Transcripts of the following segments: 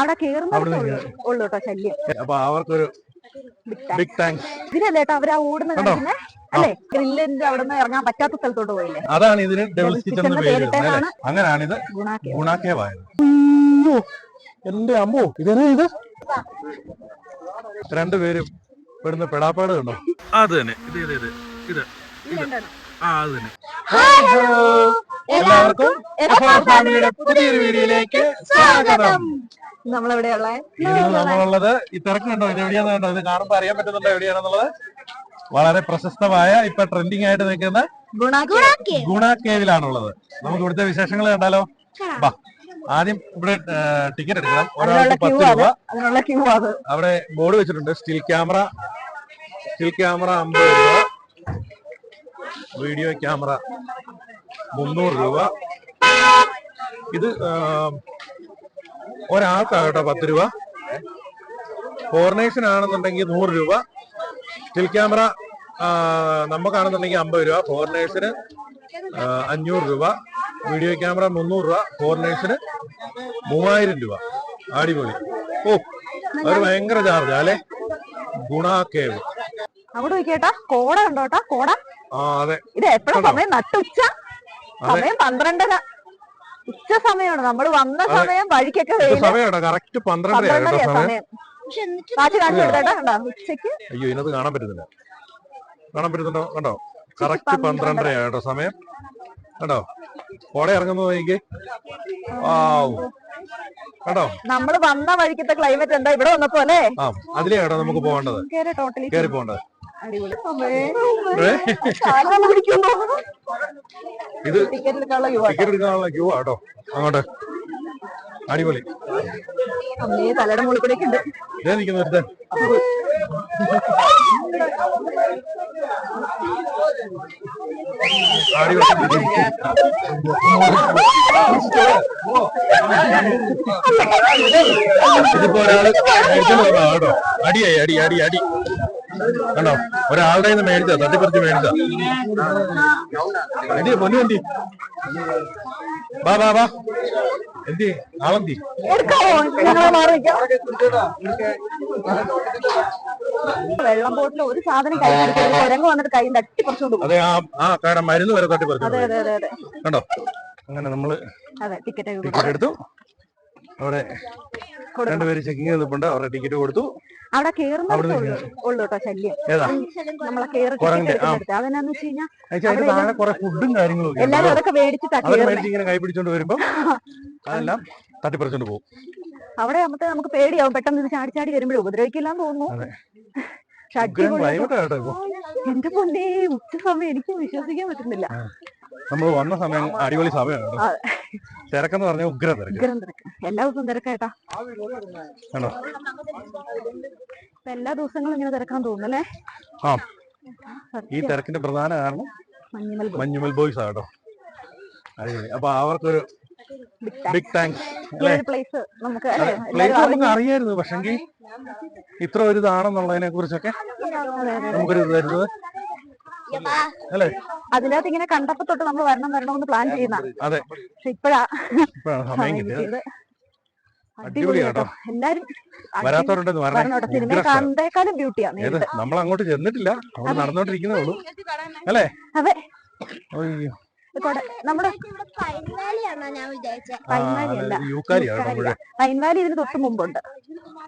അവിടെ കേറുന്നേ ഉള്ളൂ കേട്ടോ ശല്യം. അപ്പൊ അവർക്കൊരു ബിഗ് താങ്ക്സ്. ഇതിനല്ലേ കേട്ടോ അവരാ ഓടുന്ന കാണിക്കുന്നേ അല്ലേ? ഗ്രില്ലിന്റെ അവിടെ നിന്ന് ഇറങ്ങാൻ പറ്റാത്ത സ്ഥലത്തോട്ട് പോയില്ലേ? അതാണ് ഇതിന് ഡെവിൾസ് കിച്ചൺ എന്ന് പേര്. അങ്ങനെയാണ് ഇത് ഗുണ കേവ് ആയത്. അയ്യോ എന്റെ അമ്മോ, ഇതന്നെ ഇത് രണ്ടുപേരും പെടുന്ന പെടാപ്പാട് കണ്ടോ? അത് തന്നെ ഇത് ഇത് ഇത് ഇത് ഇത് അത് തന്നെ. എല്ലാവർക്കും പുതിയൊരു വീഡിയോയിലേക്ക് സ്വാഗതം. നമ്മളുള്ളത് ഈ തിരക്ക് കണ്ടോ? ഇത് എവിടെയാന്ന് കണ്ടോ? ഇത് കാണുമ്പോ അറിയാൻ പറ്റുന്നുണ്ടോ എവിടെയാണെന്നുള്ളത്? വളരെ പ്രശസ്തമായ ഇപ്പൊ ട്രെൻഡിങ് ആയിട്ട് നിൽക്കുന്ന ഗുണ കേവിലാണുള്ളത്. നമുക്ക് ഇവിടുത്തെ വിശേഷങ്ങൾ കണ്ടാലോ? ബാ, ആദ്യം ഇവിടെ ടിക്കറ്റ് എടുക്കണം. ഒരാൾക്ക് 10 രൂപ. അവിടെ ബോർഡ് വെച്ചിട്ടുണ്ട് സ്റ്റിൽ ക്യാമറ 50 രൂപ, വീഡിയോ ക്യാമറ 300 രൂപ. ഇത് ഒരാൾക്കാകട്ടെ 10 രൂപ. ഫോറിനേഴ്സിനാണെന്നുണ്ടെങ്കിൽ 100 രൂപ. സ്റ്റിൽ ക്യാമറ നമുക്കാണെന്നുണ്ടെങ്കിൽ 50 രൂപ, ഫോറിനേഴ്സിന് 500 രൂപ. വീഡിയോ ക്യാമറ 300 രൂപ, ഫോറിനേഴ്സിന് 3000 രൂപ. അടിപൊളി. ഓ, അത് ഭയങ്കര ചാർജ് അല്ലെ? ഗുണ കേവ് അവിടെ കേട്ടാ കോട ഉണ്ടോട്ടാ? കോട. അതെ. ഇത് എപ്പോഴും സമയം? നട്ടുച്ച സമയം 12:30 ഉച്ച സമയമാണ്. നമ്മൾ വന്ന സമയം വഴിക്കൊക്കെ കറക്റ്റ് 12:30 സമയം. ഉച്ചക്ക്. അയ്യോ, ഇതിനകത്ത് കാണാൻ പറ്റുന്നില്ല. കാണാൻ പറ്റുന്നുണ്ടോ? കണ്ടോ? കറക്റ്റ് 12:30 കേട്ടോ സമയം. കണ്ടോ കോട ഇറങ്ങുന്നത് നോക്കി. കേട്ടോ നമ്മള് വന്ന വഴിക്കത്തെ ക്ലൈമറ്റ് എന്താ ഇവിടെ വന്നപ്പോ അല്ലേ? അതിലേ കേട്ടോ നമുക്ക് പോകേണ്ടത്, കേറി പോകേണ്ടത്. ഇത് ടിക്കറ്റ് എടുക്കാനുള്ള ക്യൂ ആട്ടോ അങ്ങോട്ട്. അടിപൊളി. തലയുടെ മുകളിൽ കൂടെ ഉണ്ട് നിൽക്കുന്ന ഒരുത്തൻ. ഇതിപ്പോ ഒരാള് കേട്ടോ അടിയായി അടി അടി അടി കണ്ടോ? ഒരാളുടെ നിന്ന് മേടിച്ച തട്ടിപ്പറിച്ച് മേടിച്ച. എന്തി പൊന്നു എന്തി? ബാ ബാ ബാ. എന്തി ആളെന്തി? വെള്ളം ബോട്ടിൽ ഒരു സാധനം കൈ കുരങ്ങ് വന്നിട്ട് കൈ തട്ടിപ്പറിച്ചോണ്ട് പോകും. അതെ, ആ കട മരുന്ന് വരെ തട്ടിപ്പറിച്ചു. കണ്ടോ? അങ്ങനെ നമ്മള് ടിക്കറ്റ് എടുത്തു. അവിടെ രണ്ടുപേര് ചെക്കിങ് നിൽപ്പുണ്ട്. അവരുടെ ടിക്കറ്റ് കൊടുത്തു. അവിടെ കേറുന്നേ ഉള്ളൂ കേട്ടോ ശല്യം. നമ്മളെ അതെന്നാന്ന് വെച്ച് കഴിഞ്ഞാൽ കുറെ ഫുഡും കാര്യങ്ങളും എല്ലാരും അതൊക്കെ മേടിച്ചിട്ട് ഇങ്ങനെ കൈ പിടിച്ചോണ്ട് വരുമ്പോ അതെല്ലാം തട്ടിപ്പറിച്ചോണ്ട് പോകും. അവിടെ നമുക്ക് പേടിയാവും. പെട്ടെന്ന് ഇത് ചാടി ചാടി വരുമ്പോഴേ ഉപദ്രവിക്കില്ലാന്ന് തോന്നുന്നു. എന്റെ പൊന്നേ, ഉച്ച സമയം എനിക്ക് വിശ്വസിക്കാൻ പറ്റുന്നില്ല. നമ്മൾ വന്ന സമയം അടിപൊളി സമയമാണ്. തിരക്കെന്ന് പറഞ്ഞാൽ ഉഗ്രം തിരക്ക്. എല്ലാ ദിവസവും തിരക്കേട്ടാ. എല്ലാ ദിവസങ്ങളും ഇങ്ങനെ തിരക്കാൻ തോന്നുന്നല്ലേ? ഈ തിരക്കിന്റെ പ്രധാന കാരണം മഞ്ഞുമൽ ബോയ്സ് ആട്ടോ. അടിപൊളി. അപ്പൊ അവർക്കൊരു ബിഗ് താങ്ക്സ്. പ്ലേസ് നമുക്ക് അറിയായിരുന്നു, പക്ഷെങ്കിൽ ഇത്ര ഒരു ഇതാണെന്നുള്ളതിനെ കുറിച്ചൊക്കെ നമുക്കൊരു ഇത് തരുന്നത് അല്ലേ? അതിനകത്ത് ഇങ്ങനെ കണ്ടപ്പോ തൊട്ട് നമ്മൾ വരണമെന്ന് പ്ലാൻ ചെയ്യുന്ന. അതെ, പക്ഷെ ഇപ്പഴാണ് സമയം കിട്ടിയത്. അടിപൊളിയാട്ടോ. എല്ലാരും വരാത്തവരുണ്ടെന്ന് സിനിമ കണ്ടേക്കാളും ബ്യൂട്ടിയാണ്. നമ്മൾ അങ്ങോട്ട് ചെന്നിട്ടില്ല, അവിടെ നടന്നോണ്ടിരിക്കുന്നേ ഉള്ളൂ അല്ലേ? അതെ. അയ്യോ, നമ്മുടെ പൈൻ വാലി ഇതിന് തൊട്ട് മുമ്പുണ്ട്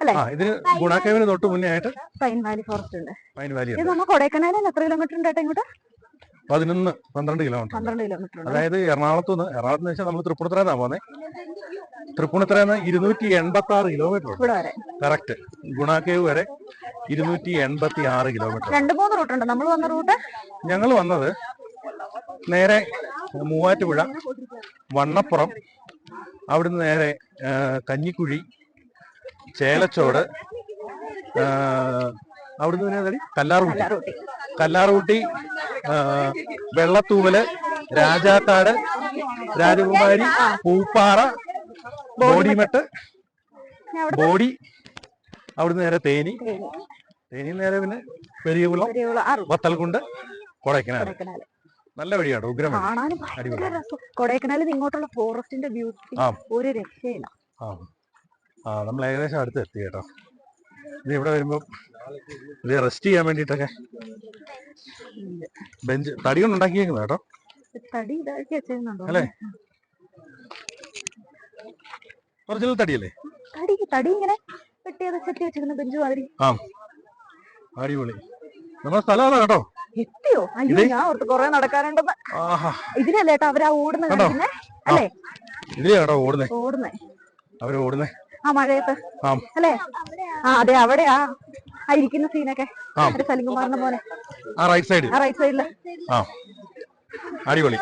അല്ലെ? ഇതിന് ഗുണ കേവിന് തൊട്ട് മുന്നേ ആയിട്ട് പൈൻ വാലി ഫോറസ്റ്റ് ഉണ്ട്. പൈൻ വാലി നമ്മൾ കൊടൈക്കനാലിൽ എത്ര കിലോമീറ്റർ ഉണ്ട് ഇങ്ങോട്ട്? 12 കിലോമീറ്റർ. അതായത് എറണാകുളത്ത് വെച്ചാൽ നമ്മൾ തൃപ്പൂണിത്തുറന്നാ പോന്നെ. തൃപ്പൂണിത്തുറന്ന് 286 കിലോമീറ്റർ. കറക്റ്റ്. ഗുണ കേവ് വരെ 286 കിലോമീറ്റർ. 2-3 റൂട്ടുണ്ട്. നമ്മൾ വന്ന റൂട്ട്, ഞങ്ങൾ വന്നത് നേരെ മൂവാറ്റുപുഴ, വണ്ണപ്പുറം, അവിടുന്ന് നേരെ കഞ്ഞിക്കുഴി, ചേലച്ചോട്, അവിടുന്ന് പിന്നെ കല്ലാർകുട്ടി, വെള്ളത്തൂവല്, രാജാക്കാട്, രാജകുമാരി, പൂപ്പാറ, ബോഡിമെട്ട്, ബോഡി, അവിടുന്ന് നേരെ തേനി നേരെ പിന്നെ പെരിയകുളം, വത്തൽകുണ്ട്, കൊടൈക്കനാൽ. നല്ല വഴിയാട്ടോ, ഉഗ്രമാണ്. കൊടൈക്കനാലിൽ ഇങ്ങോട്ടുള്ള ഫോറസ്റ്റിന്റെ ബ്യൂട്ടി ഒരു രക്ഷയില്ല. നമ്മൾ ഏകദേശം അടുത്ത് എത്തി കേട്ടോ. ഇത് ഇവിടെ വരുമ്പോ ഇത് റെസ്റ്റ് ചെയ്യാൻ വേണ്ടിട്ടൊക്കെ ബെഞ്ച് തടി കൊണ്ട് ഉണ്ടാക്കിയേക്കുന്നത് കേട്ടോ. തടി ഇതാക്കി വെച്ചേക്കുന്നുണ്ടോ അല്ലേ? ഒറിജിനൽ തടിയല്ലേ? തടി ഇങ്ങനെ വെട്ടിയത് ചെത്തി വെച്ചിരുന്ന ബെഞ്ച് മാതിരി. ആ, അടിപൊളി. നമ്മുടെ സ്ഥലം അതാ കേട്ടോ. എത്തിയോ? അയ്യോ, ഞാൻ ഓർത്ത് കൊറേ നടക്കാനുണ്ടെന്ന്. ഇതിനല്ലേ കേട്ടോ അവരാ ഓടുന്നത് അല്ലേ? ഇതിലേ കേട്ടോ ഓടുന്നേ അവര് ഓടുന്നേ ആ മഴയത്ത് അല്ലേ? ആ അതെ, അവിടെയാ ആ ഇരിക്കുന്ന സീനൊക്കെ സലിംകുമാറിന്റെ പോലെ റൈറ്റ് സൈഡില്. ആ, അടിപൊളി.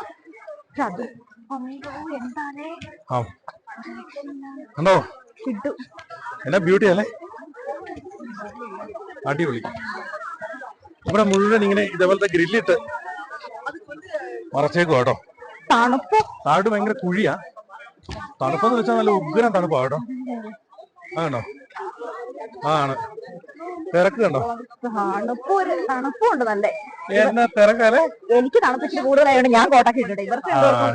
കണ്ടോ എന്നാ ബ്യൂട്ടി അല്ലേ? അടിപൊളി. ഇവിടെ മുഴുവൻ ഇങ്ങനെ ഇതേപോലത്തെ ഗ്രില്ലിട്ട് മറച്ചേക്കും കേട്ടോ. താഴോട്ട് ഭയങ്കര കുഴിയാ. തണുപ്പെന്ന് വെച്ചാൽ നല്ല ഉഗ്രം തണുപ്പാ കേട്ടോ. ആണോ? ആണ്. തിരക്ക് കണ്ടോ? തണുപ്പുണ്ട് നല്ല. എന്നാ തിരക്കല്ലേ? എനിക്ക് തണുപ്പിച്ചിട്ട് കൂടുതലായതുകൊണ്ട് ഞാൻ കോട്ടൊക്കെ ഇട്ടിട്ട്. ഇവർക്ക്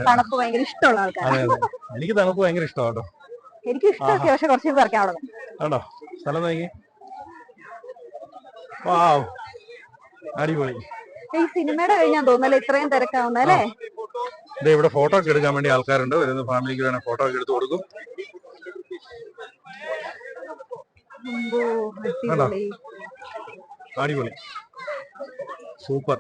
തണുപ്പ് ഭയങ്കര ഇഷ്ടമുള്ള ആൾക്കാരാണ്. എനിക്ക് തണുപ്പ് ഭയങ്കര ഇഷ്ടം കേട്ടോ. എനിക്ക് ഇഷ്ടമൊക്കെ, പക്ഷെ കുറച്ച് തിരക്കാവുന്നത് ആണോ? സ്ഥലം നോക്കി. വാവ്, അടിപൊളി. ഈ സിനിമയുടെ കഴിഞ്ഞാൽ തോന്നല്ലേ ഇത്രയും തിരക്കാവുന്ന അല്ലേ? ഇവിടെ ഫോട്ടോ ഒക്കെ എടുക്കാൻ വേണ്ടി ആൾക്കാരുണ്ട്. വരുന്ന ഫാമിലിക്ക് വേണേ ഫോട്ടോ ഒക്കെ എടുത്ത് കൊടുക്കും. അടിപൊളി, സൂപ്പർ.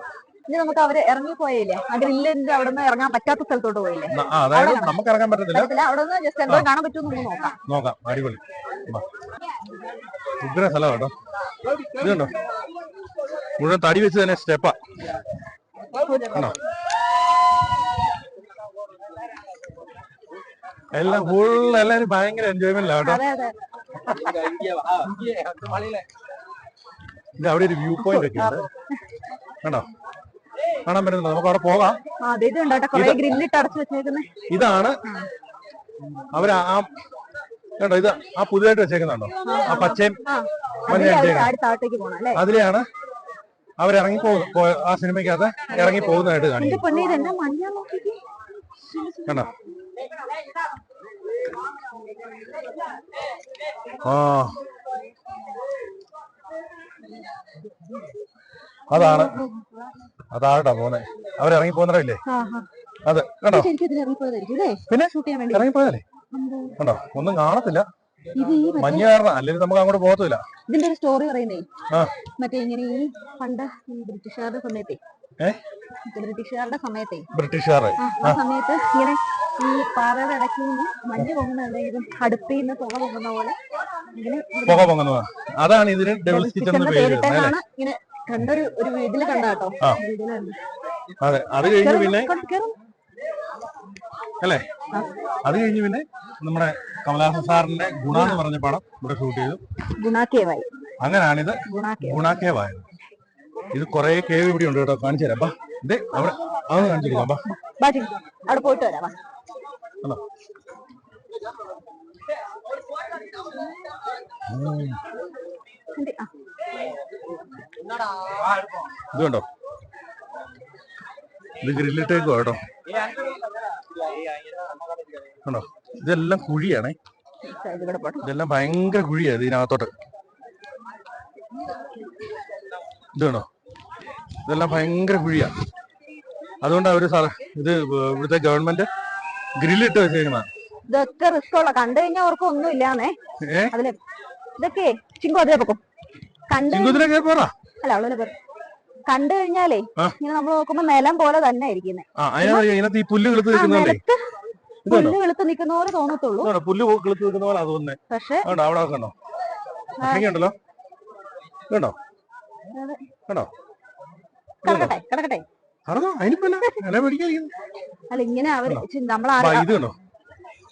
ഇനി നമുക്ക് അവര് ഇറങ്ങിപ്പോയില്ലേ, ആ ഗ്രില്ലിന്റെ അവിടെ നിന്ന് ഇറങ്ങാൻ പറ്റാത്ത സ്ഥലത്തോട്ട് പോയില്ലേ? അതായത് നമുക്ക് ഇറങ്ങാൻ പറ്റത്തില്ല. അവിടെ നിന്ന് ജസ്റ്റ് എന്തോ കാണാൻ പറ്റുമെന്ന് നോക്കാം. അടിപൊളി, ഉഗ്ര സ്ഥലം കേട്ടോ. ഇതുണ്ടോ, മുഴുവൻ തടി വെച്ച് തന്നെ സ്റ്റെപ്പാ. ആണോ? എല്ലാം ഫുൾ, എല്ലാരും ഭയങ്കര എൻജോയ്മെന്റിലാ കേട്ടോ. ഇത് അവിടെ ഒരു വ്യൂ പോയിന്റ് ഒക്കെ ഉണ്ട് കേട്ടോ, കാണാൻ പറ്റുന്നുണ്ടോ? നമുക്ക് അവിടെ പോകാം. ഇതാണ് അവര് കേട്ടോ, ഇത് ആ പുതിയതായിട്ട് വെച്ചേക്കുന്നുണ്ടോ? ആ പച്ചയും മഞ്ഞ അതിലെയാണ് അവരിറങ്ങി ആ സിനിമയ്ക്കകത്ത് ഇറങ്ങി പോകുന്നതായിട്ട് കാണിക്കും കണ്ടോ. അതാട്ടാ പോന്നെ, അവരിറങ്ങി പോകുന്നവരില്ലേ അത് കണ്ടോ. പിന്നെ ഇറങ്ങിപ്പോയതല്ലേ കണ്ടോ, ഒന്നും കാണത്തില്ല മഞ്ഞ കാരണം, അല്ലെങ്കിൽ നമുക്ക് അങ്ങോട്ട് പോകത്തില്ല. ഇതിന്റെ ഒരു സ്റ്റോറി പറയുന്നേ മറ്റേ ഇങ്ങനെ ഈ പണ്ട് ബ്രിട്ടീഷുകാരുടെ സമയത്തെ ആ സമയത്ത് ഇങ്ങനെ ഈ പാറയുടെ ഇടയ്ക്ക് നിന്ന് മഞ്ഞ് പൊങ്ങുന്ന എന്തെങ്കിലും അടുപ്പിൽ നിന്ന് പുക പൊങ്ങുന്ന പോലെ ഇങ്ങനെ അതാണ് ഇതിന് ഡെവിൾസ് കിച്ചൺ എന്ന് പേര്. ഇങ്ങനെ കണ്ടൊരു വീട്ടില് കണ്ട കേട്ടോ. അതെ, അത് കഴിഞ്ഞ് പിന്നെ അല്ലേ, അത് കഴിഞ്ഞ് പിന്നെ നമ്മുടെ കമലഹാസൻ സാറിന്റെ ഗുണ എന്ന് പറഞ്ഞ പടം ഇവിടെ ഷൂട്ട് ചെയ്തു. അങ്ങനെയാണിത് ഗുണാക്കേവായത്. ഇത് കുറെ കേവ് ഇവിടെ ഉണ്ട് കേട്ടോ, കാണിച്ചു തരാം. ഇതേ അവിടെ അതൊന്ന് കാണിച്ചിരിക്കാം. അവിടെ പോയിട്ട് വരാം. ഇത് കണ്ടോ, ഇത് ഗ്രില്ലിട്ടേക്കോ കേട്ടോ. കണ്ടോ, ഇതെല്ലാം കുഴിയാണേ, ഇതെല്ലാം ഭയങ്കര കുഴിയാണ് ഇതിനകത്തോട്ട്. ഇത് കണ്ടോ, ഇതെല്ലാം ഭയങ്കര കുഴിയാ. അതുകൊണ്ട് അവര് ഇത് ഇവിടുത്തെ ഗവൺമെന്റ് ഗ്രില്ലിട്ട് വെച്ചേക്കുന്നതാണ്. ഇതൊക്കെ റിസ്ക് ഉള്ള, കണ്ടു കഴിഞ്ഞാൽ അവർക്ക് ഒന്നും ഇല്ലാന്നേ. അതില് ഇതൊക്കെ ചിങ്കു അതേ പൊക്കും കണ്ടു കഴിഞ്ഞാലേ ഇങ്ങനെ നമ്മൾ നോക്കുമ്പോ നിലം പോലെ തന്നെ ഇരിക്കുന്നത്. പുല്ല് കിളുത്ത് നിൽക്കുന്ന പോലെ തോന്നത്തുള്ളൂ. പുല്ല് കിളുത്ത് നിൽക്കുന്ന പോലെ തോന്നുന്നേ. പക്ഷേ അവിടെ കണ്ടോ, ഉണ്ടല്ലോ കണ്ടോ കണ്ടോ. കിടക്കട്ടെ അല്ല ഇങ്ങനെ അവര് ഇത് കണ്ടോ,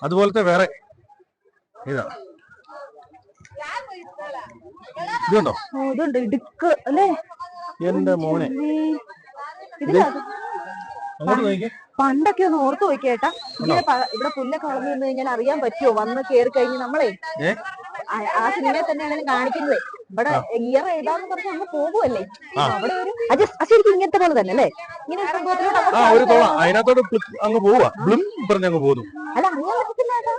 അതുപോലത്തെ വേറെ ഇതാ. ഇതുണ്ടോ, ഇതുണ്ട് ഇടുക്ക് അല്ലേ എന്റെ മോനെ. പണ്ടൊക്കെ ഒന്ന് ഓർത്തു നോക്കിയേട്ടാ, ഇവിടെ പുല്ലൊക്കെ വളർന്നു നിന്ന് കഴിഞ്ഞാൽ അറിയാൻ പറ്റുമോ? വന്ന് കേറി കഴിഞ്ഞ് നമ്മളെ ആ സിനിമയിൽ തന്നെയാണ് കാണിക്കുന്നത്. ഇവിടെ ഇയർ ഏതാന്ന് പറഞ്ഞ് അങ്ങ് പോകുമല്ലേ, അവിടെ ഒരു ശരിക്കും ഇങ്ങനത്തെ പോലെ തന്നെ അല്ലേ, ഇങ്ങനെ അതിനകത്തോട്ട് അങ്ങ് പോവാ, അങ്ങ് പോകുന്നു. അല്ല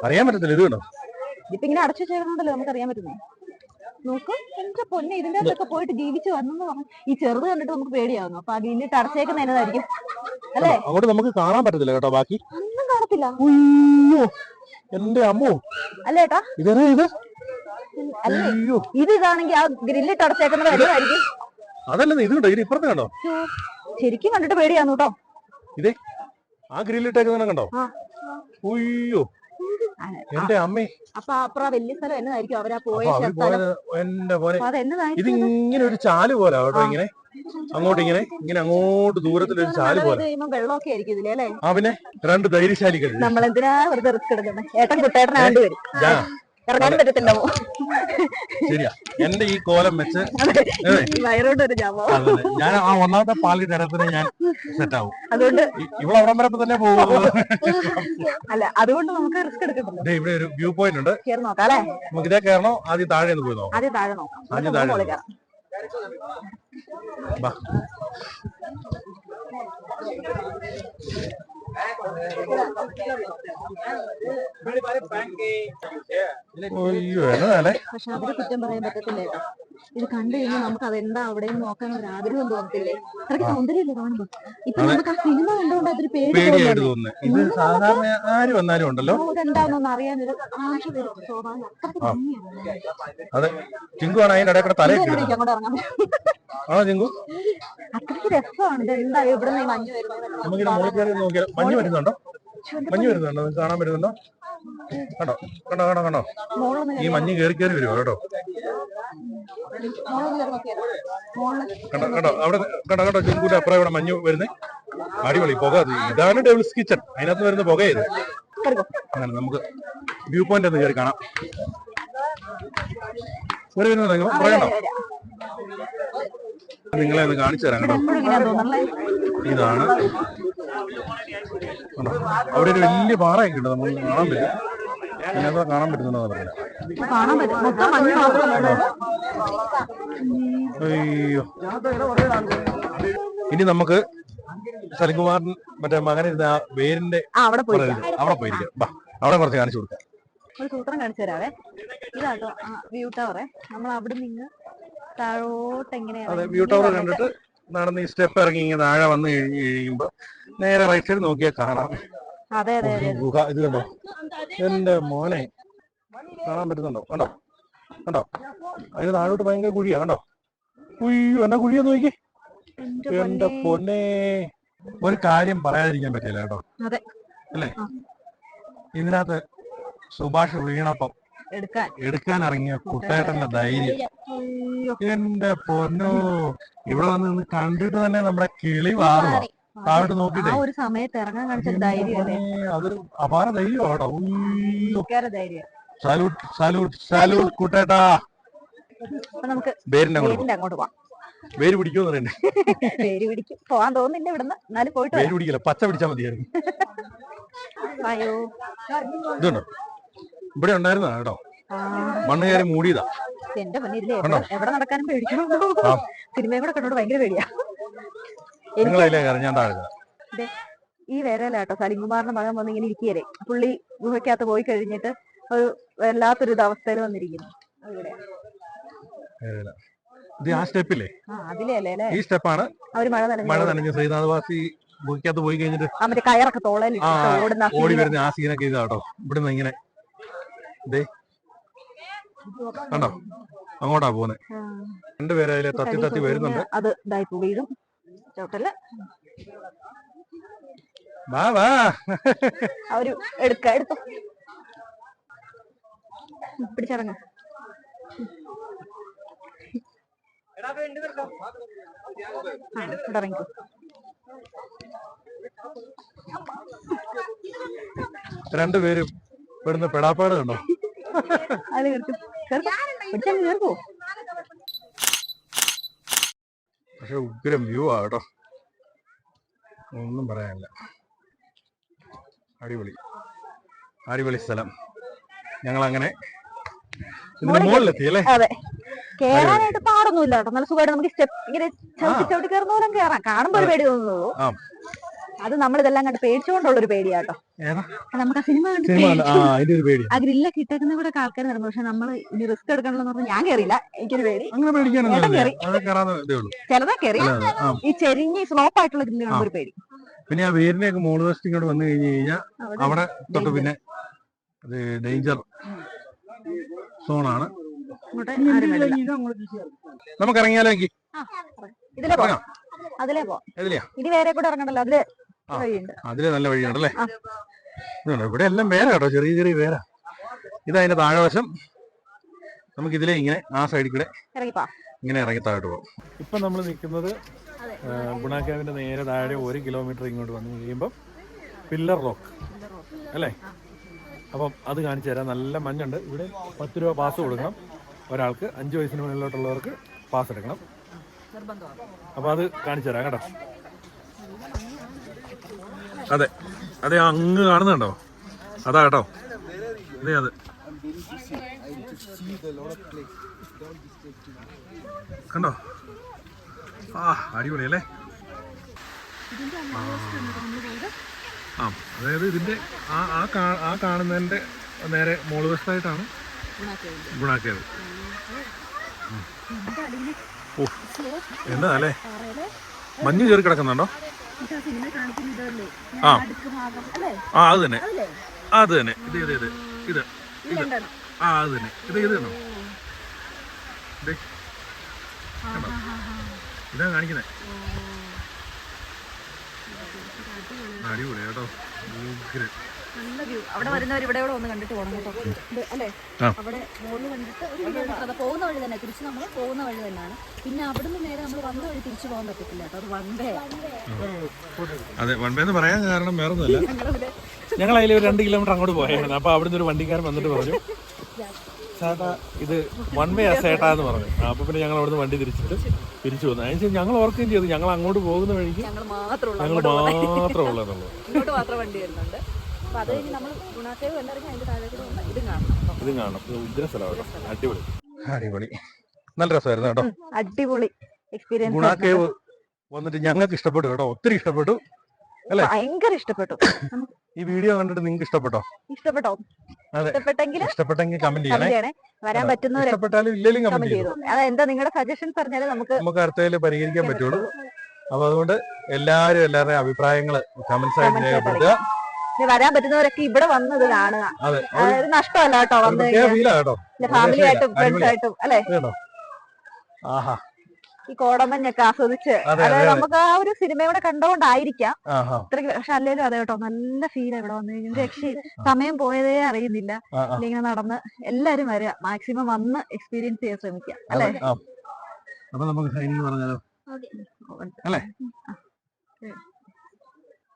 അറിയാൻ പറ്റത്തില്ല. ഇത് കണ്ടോ, ഇതിപ്പോ ഇങ്ങനെ അടച്ചു വെച്ചേക്കണോണ്ടല്ലോ നമുക്ക് അറിയാൻ പറ്റുന്നേ. നോക്കൂ എന്റെ പൊന്നെ, ഇതിന്റെ അകത്തൊക്കെ പോയിട്ട് ജീവിച്ചു വന്നെന്ന് പറഞ്ഞു. ഈ ചെറുത് കണ്ടിട്ട് നമുക്ക് പേടിയാവുന്നു. അപ്പൊ ആ ഗ്രില്ലിട്ട് അടച്ചേക്കുന്ന എന്നതായിരിക്കും അല്ലേ? അങ്ങോട്ട് നമുക്ക് കാണാൻ പറ്റത്തില്ല കേട്ടോ, ബാക്കി ഒന്നും കാണത്തില്ല. എന്റെ അമ്മോ അല്ലേ ഏട്ടാ? ഇതേ ഇത് അല്ലേ ഇത് ഇതാണെങ്കിൽ ആ ഗ്രില്ലിട്ട് അടച്ചേക്കുന്നത് എന്നതായിരിക്കും? അതല്ലെന്ന് ഇത് കണ്ടോ, ഇത് ഇപ്പുറത്ത് കണ്ടോ? ശരിക്കും കണ്ടിട്ട് പേടിയാന്നു കേട്ടോ. ഇതേ ആ ഗ്രില്ലിട്ടേക്കുന്ന കണ്ടോ? ഉയ്യോ എന്റെ അമ്മേ. അപ്പൊ അപ്പുറം വലിയ സ്ഥലം എന്നതായിരിക്കും അവരാ എന്റെ പോലെ. ഇത് ഇങ്ങനെ ഒരു ചാല് പോലെ കേട്ടോ, ഇങ്ങനെ അങ്ങോട്ട് ഇങ്ങനെ അങ്ങോട്ട് ദൂരത്തിലൊരു ചാല് പോലെ. വെള്ളമൊക്കെ ആയിരിക്കും ഇതിലെ അല്ലേ? ആ പിന്നെ 2 ധൈര്യശാലികൾ. നമ്മളെന്തിനാ വെറുതെ റിസ്ക് എടുക്കുന്നത്? ഏട്ടൻ കുട്ടേട്ടനാണ്ട് വരും, ഇറങ്ങാൻ പറ്റത്തില്ലോ. ശരിയാ, എന്റെ ഈ കോലം വെച്ച് വയറോട്ടൊരു ജാമോ ഞാൻ ആ ഒന്നാമത്തെ പാലി തരത്തിന് ഞാൻ സെറ്റ് ആവും. അതുകൊണ്ട് ഇവിടെ അവിടം വരെ തന്നെ പോകും. അല്ല അതുകൊണ്ട് നമുക്ക് റിസ്ക് എടുക്കണ്ടല്ലോ. ഇവിടെ ഒരു വ്യൂ പോയിന്റ് ഉണ്ട്, കേറി നോക്കാം അല്ലേ? നമുക്ക് ഇതേ കയറണോ ആദ്യം താഴെ പോയി നോക്കാം? ആദ്യം താഴെ നോക്കാം. ആദ്യം താഴെ പക്ഷെ അവര് കുറ്റം പറയാൻ പറ്റത്തില്ല കേട്ടോ. ഇത് കണ്ടു കഴിഞ്ഞാൽ നമുക്ക് അതെന്താ അവിടെ നോക്കാൻ ഒരു ആഗ്രഹം തോന്നത്തില്ലേ? അതൊക്കെ സൗന്ദര്യമല്ലേ കാണുമ്പോ. ഇപ്പൊ നമുക്ക് ആ സിനിമ കണ്ടുകൊണ്ട് അതൊരു പേടിയായിട്ട് തോന്നുന്നു. ഇത് സാധാരണ ആര് വന്നാലും ഉണ്ടല്ലോ, എന്താണെന്ന് അറിയാനൊരു ആശ വരും. സ്വാഭാവികം അത്രയ്ക്ക് ഭംഗിയാണ്. അതെ, ചിങ്കുവാണ് അതിന്റെ ഇടയ്ക്കൂടെ തലയൊക്കെ അങ്ങോട്ട് ഇറങ്ങാൻ ആണോ ചിങ്കു? അത്രയ്ക്ക് രസമാണ്. ഇത് എന്താ ഇവിടെ നിന്ന് മഞ്ഞ് വരുന്നത്? നമുക്കിത് മുകളിൽ കയറി നോക്കിയാൽ മഞ്ഞ് വരുന്നുണ്ടോ? മഞ്ഞ് വരുന്നുണ്ടോ? കാണാൻ പറ്റുന്നുണ്ടോ? കണ്ടോ കണ്ടോ കണ്ടോ കണ്ടോ? ഈ മഞ്ഞ് കയറി കയറി വരുമോ കേട്ടോ? കണ്ടോ കണ്ടോ അവിടെ കണ്ടോ കണ്ടോ? ചിങ്കൂന്റെ അപ്പുറം ഇവിടെ മഞ്ഞ് വരുന്നേ. അടിപൊളി പുക. ഇതാണ് ഡെവിൾസ് കിച്ചൺ, അതിനകത്ത് വരുന്ന പുക ഇത്. അങ്ങനെ നമുക്ക് വ്യൂ പോയിന്റ് ഒന്ന് കയറി കാണാം. ഇവിടെ വരുന്നുണ്ടോ? പറയണോ? നിങ്ങളെ ഒന്ന് കാണിച്ചു തരാം കേട്ടോ. ഇതാണ് അവിടെ ഒരു വലിയ പാറയൊക്കെ ഉണ്ട്, നമുക്ക് കാണാൻ പറ്റും. അതിനകത്ത് കാണാൻ പറ്റുന്നുണ്ടോ? അയ്യോ, ഇനി നമുക്ക് സലിംകുമാറിൻ മറ്റേ മകനിരുന്ന ആ വേരിന്റെ അവിടെ പോയിരിക്കാം. അവിടെ കുറച്ച് കാണിച്ചു കൊടുക്കാം. ഒരു സൂത്രം കാണിച്ചു തരാവേ. ഇതാട്ടോ വ്യൂ ടവറേ. നമ്മൾ അവിടെ നിന്ന് താഴോട്ട് എങ്ങനെയാണ്? അതെ, വ്യൂ ടവർ കണ്ടിട്ട് നടന്ന് ഈ സ്റ്റെപ്പ് ഇറങ്ങി ഇങ്ങനെ താഴെ വന്ന് കഴിയുമ്പോ നേരെ റൈറ്റ് സൈഡ് നോക്കിയാൽ കാണാം. അതെ അതെ ഗുഹ. ഇത് കണ്ടോ എന്റെ മോനെ, കാണാൻ പറ്റുന്നുണ്ടോ? കണ്ടോ കണ്ടോ? അതിന് താഴോട്ട് ഭയങ്കര കുഴിയാ. കണ്ടോ? ഉയ്യോ, എന്നാ കുഴിയാന്ന് നോക്കി. എന്റെ പൊന്നെ, ഒരു കാര്യം പറയാതിരിക്കാൻ പറ്റില്ല കേട്ടോ, അല്ലേ? ഇതിനകത്ത് സുഭാഷ് വീണപ്പം എടുക്കാൻ ഇറങ്ങിയ കുട്ടേട്ടന്റെ ധൈര്യം, എന്റെ പൊന്നോ. ഇവിടെ വന്ന് നിന്ന് കണ്ടിട്ട് തന്നെ നമ്മുടെ കിളി വാറുക. താഴോട്ട് നോക്കിട്ടേ ഒരു സമയത്ത് ഇറങ്ങാൻ കാണിച്ച ധൈര്യം, അതൊരു അപാര ധൈര്യമാട്ടോ. സല്യൂട്ട് സല്യൂട്ട് സല്യൂട്ട് കുട്ടേട്ടാ. നമുക്ക് വേരിന്റെ അങ്ങോട്ട് പോവാം. വേര് പിടിക്കുമെന്ന് പറയണ്ടേ? വേര് പിടിക്കും, പോവാൻ തോന്നുന്നില്ല ഇവിടുന്ന്. എന്നാലും പോയിട്ട് വേര് പിടിക്കില്ല, പച്ച പിടിച്ചാൽ മതിയായിരുന്നു. ഇതുണ്ടോ ഇവിടെ ഉണ്ടായിരുന്നാ കേട്ടോ, മണ്ണ് കയറി മൂടിയതാ. എന്റെ മുന്നിൽ എവിടെ നടക്കാനും പേടിക്കണോ? സിനിമയും കൂടെ കണ്ടോട് ഭയങ്കര പേടിയാ. ഞാൻ താഴെ ഈ വേരലാട്ടോ സലിംകുമാറിന്റെ മകൻ വന്ന് ഇങ്ങനെ ഇരിക്കുകയല്ലേ. പുള്ളി ഗുഹയ്ക്കകത്ത് പോയി കഴിഞ്ഞിട്ട് ഒരു വല്ലാത്തൊരു അവസ്ഥയിൽ വന്നിരിക്കുന്നു. ഈ സ്റ്റെപ്പാണ് അവര് മഴ നനഞ്ഞ ശ്രീനാഥവാസി ഗുഹയ്ക്കകത്ത് പോയി കഴിഞ്ഞിട്ട് മറ്റേ കയറൊക്കെ തോളയിൽ ഓടി വരുന്ന ആ സീനൊക്കെ ഇതാട്ടോ. ഇവിടുന്ന് ഇങ്ങനെ കണ്ടോ അങ്ങോട്ടാ പോകുന്നത്. രണ്ടുപേരെ അതിലെ തത്തി തത്തി വരുന്നുണ്ട്. അത് ഇതായിപ്പോ വീഴും ചോട്ടല്. അവര് എടുത്തു പിടിച്ചിറങ്ങ. ഇറങ്ങിക്കോ. രണ്ടുപേരും ഇവിടുന്ന് പെടാപ്പാട് കണ്ടോ? പക്ഷെ ഉഗ്രം വ്യൂ ആ കേട്ടോ, ഒന്നും പറയാനില്ല. അടിപൊളി അടിപൊളി സ്ഥലം. ഞങ്ങൾ അങ്ങനെ ഇതിന്റെ മുകളിലെത്തി അല്ലേ? അതെ, കേറാനായിട്ട് പാടൊന്നുമില്ല കേട്ടോ, നല്ല സുഖമായിട്ട് നമുക്ക് സ്റ്റെപ്പ് ഇങ്ങനെ ചവിട്ടി ചവിട്ടി കയറുന്ന പോലെ കയറാം. കാണുമ്പോ ഒരു പേടി തോന്നുന്നുള്ളൂ. അത് നമ്മളിതെല്ലാം കണ്ട് പേടിച്ചുകൊണ്ടുള്ളൊരു പേടിയാട്ടോ. നമുക്ക് ആ സിനിമ ആ ഗ്രില്ലൊക്കെ ഇട്ടേക്കുന്ന കൂടെ ആൾക്കാർ നടന്നു. പക്ഷെ നമ്മൾ ഇനി റിസ്ക് എടുക്കണമെന്ന് പറഞ്ഞാൽ ഞാൻ കയറിയില്ല. എനിക്കൊരു പേടി. ചിലതാ കയറി. ഈ ചെരിഞ്ഞ് സ്ലോപ്പ് ആയിട്ടുള്ള ഗ്രില്ല് കാണുമ്പോൾ ഒരു പേടി. പിന്നെ ആ വേരിനെ ഒക്കെ മോള് വശത്ത് ഇങ്ങോട്ട് വന്നു കഴിഞ്ഞു കഴിഞ്ഞാൽ അവിടെ തൊട്ട് പിന്നെ അത് ഡേഞ്ചർ സോണാണ്. നമുക്ക് ഇറങ്ങിയാലോ? ഇതിലെ പോകാം. അതിലേ പോവാം. ഇനി വേറെ കൂടെ ഇറങ്ങണ്ടല്ലോ. അതിലെ നല്ല വഴിയുണ്ടല്ലേ? ഇവിടെ എല്ലാം വേറെ കേട്ടോ, ചെറിയ ചെറിയ വേറെ. ഇതതിന്റെ താഴെവശം. നമുക്ക് ഇതിലെ ഇങ്ങനെ ആ സൈഡിൽ കൂടെ ഇങ്ങനെ ഇറങ്ങി താഴോട്ട് പോകാം. ഇപ്പൊ നമ്മൾ നിൽക്കുന്നത് ഗുണ കേവിന്റെ നേരെ താഴെ 1 കിലോമീറ്റർ ഇങ്ങോട്ട് വന്നു കഴിയുമ്പോൾ പില്ലർ റോക്ക് അല്ലേ? അപ്പം അത് കാണിച്ചു തരാം. നല്ല മഞ്ഞുണ്ട് ഇവിടെ. 10 രൂപ പാസ് കൊടുക്കണം ഒരാൾക്ക്. 5 വയസ്സിന് മുകളിലോട്ടുള്ളവർക്ക് പാസ് എടുക്കണം. അപ്പൊ അത് കാണിച്ചു തരാം കേട്ടോ. അതെ അതെ, അങ്ങ് കാണുന്നുണ്ടോ? അതാ കേട്ടോ, അതെ അത് കണ്ടോ? ആ അടിപൊളി അല്ലേ? ആ അതായത് ഇതിന്റെ ആ കാണുന്നതിന്റെ നേരെ മോള് വശത്തായിട്ടാണ് ഗുണ കേവ്. ഓ എന്താ അല്ലേ, മഞ്ഞ് കയറി കിടക്കുന്നുണ്ടോ? ആ ആ അത് തന്നെ അത് തന്നെ. ഇത് ഇത് ഇത് ഇത് ഇത് ആ അത് തന്നെ. ഇത് ഇത് കണ്ടോ? ഇതാ കാണിക്കുന്നേ. അടിപൊളി കേട്ടോ. അവിടെ വരുന്നവർ ഇവിടെ ഒന്ന് കണ്ടിട്ട് പോകണം കേട്ടോ. അല്ലേ? അവിടെ മുകളിൽ കണ്ടിട്ട് പോകുന്ന വഴി തന്നെ, തിരിച്ച് നമ്മൾ പോകുന്ന വഴി തന്നെയാണ്. പിന്നെ അവിടുന്ന് നേരെ നമ്മൾ വന്ന വഴി തിരിച്ചു പോകാൻ പറ്റത്തില്ല കേട്ടോ. അത് വൺ വേ. അതെ, വൺ വേ എന്ന് പറയാൻ കാരണം വേറെ ഒന്നുമില്ല. ഞങ്ങൾ അതിൽ ഒരു 2 കിലോമീറ്റർ അങ്ങോട്ട് പോയായിരുന്നു. അപ്പൊ അവിടുന്ന് ഒരു വണ്ടിക്കാരൻ വന്നിട്ട് പറഞ്ഞു, ചേട്ടാ ഇത് വൺ വേ ചേട്ടാ എന്ന് പറഞ്ഞു. അപ്പൊ പിന്നെ ഞങ്ങൾ അവിടുന്ന് വണ്ടി തിരിച്ചു വന്നു. അതിനുശേഷം ഞങ്ങൾ ഓർക്കുകയും ചെയ്തു, ഞങ്ങൾ അങ്ങോട്ട് പോകുന്ന വഴിക്ക് ഞങ്ങൾ മാത്രമേ ഉള്ളൂ. ഇങ്ങോട്ട് മാത്രം വണ്ടി വരുന്നുണ്ട്. ഇതും കാണണം. ഉഗ്ര സ്ഥലമാണ്. അടിപൊളി അടിപൊളി, നല്ല രസമായിരുന്നു കേട്ടോ. അടിപൊളി എക്സ്പീരിയൻസ്. ഗുണ കേവ് വന്നിട്ട് ഞങ്ങൾക്ക് ഇഷ്ടപ്പെട്ടു കേട്ടോ, ഒത്തിരി ഇഷ്ടപ്പെട്ടു അല്ലേ? ഭയങ്കര ഇഷ്ടപ്പെട്ടു. ഈ വീഡിയോ കണ്ടിട്ട് നിങ്ങൾക്ക് ഇഷ്ടപ്പെട്ടോ? അതെ, ഇഷ്ടപ്പെട്ടെങ്കിൽ കമന്റ് ചെയ്യണേ. വരാൻ പറ്റുന്നവർ ഇഷ്ടപ്പെട്ടാലും ഇല്ലെങ്കിലും കമന്റ് ചെയ്തു. എന്താ നിങ്ങളുടെ സജഷൻസ് പറഞ്ഞാലും നമുക്ക് അടുത്തതിൽ പരിഹരിക്കാൻ പറ്റുള്ളൂ. അപ്പൊ അതുകൊണ്ട് എല്ലാവരുടെയും അഭിപ്രായങ്ങൾ കമന്റ്സ് ആയിട്ട് രേഖപ്പെടുത്തുക. വരാൻ പറ്റുന്നവരൊക്കെ ഇവിടെ വന്നത് കാണുക. അതൊരു നഷ്ടമല്ല കേട്ടോ. വന്ന് ഫാമിലി ആയിട്ടും ഫ്രണ്ട്സ് ആയിട്ടും അല്ലെ? ഈ കോടമഞ്ഞൊക്കെ ആസ്വദിച്ച്, അതായത് നമുക്ക് ആ ഒരു സിനിമയോടെ കണ്ടുകൊണ്ടായിരിക്കാം ഇത്രയ്ക്ക്. പക്ഷെ അല്ലേലും അതെ കേട്ടോ, നല്ല ഫീലാണ് ഇവിടെ വന്നു കഴിഞ്ഞാൽ. രക്ഷ സമയം പോയതേ അറിയുന്നില്ല. ഇങ്ങനെ നടന്ന് എല്ലാരും വരിക, മാക്സിമം വന്ന് എക്സ്പീരിയൻസ് ചെയ്യാൻ ശ്രമിക്കുക അല്ലെ? അപ്പൊ നമുക്ക് സൈനിങ് പറഞ്ഞാലോ അല്ലേ?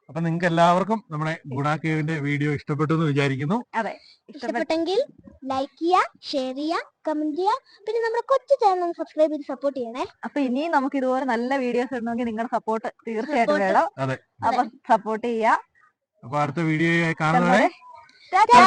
അപ്പൊ നിങ്ങൾക്ക് എല്ലാവർക്കും നമ്മുടെ ഗുണ കേവിന്റെ വീഡിയോ ഇഷ്ടപ്പെട്ടു എന്ന് വിചാരിക്കുന്നു. അതെ, ഇഷ്ടപ്പെട്ടെങ്കിൽ ലൈക്ക് ചെയ്യുക, ഷെയർ ചെയ്യുക, കമന്റ് ചെയ്യുക. പിന്നെ നമ്മുടെ കൊച്ചു ചാനൽ സബ്സ്ക്രൈബ് ചെയ്ത് സപ്പോർട്ട് ചെയ്യണേ. അപ്പൊ ഇനിയും നമുക്ക് ഇതുപോലെ നല്ല വീഡിയോസ് ഇടണമെങ്കിൽ നിങ്ങളുടെ സപ്പോർട്ട് തീർച്ചയായിട്ടും വേണം. അപ്പൊ സപ്പോർട്ട് ചെയ്യുക. അപ്പൊ അടുത്ത വീഡിയോ കാണുന്നവരെ ടാറ്റാ.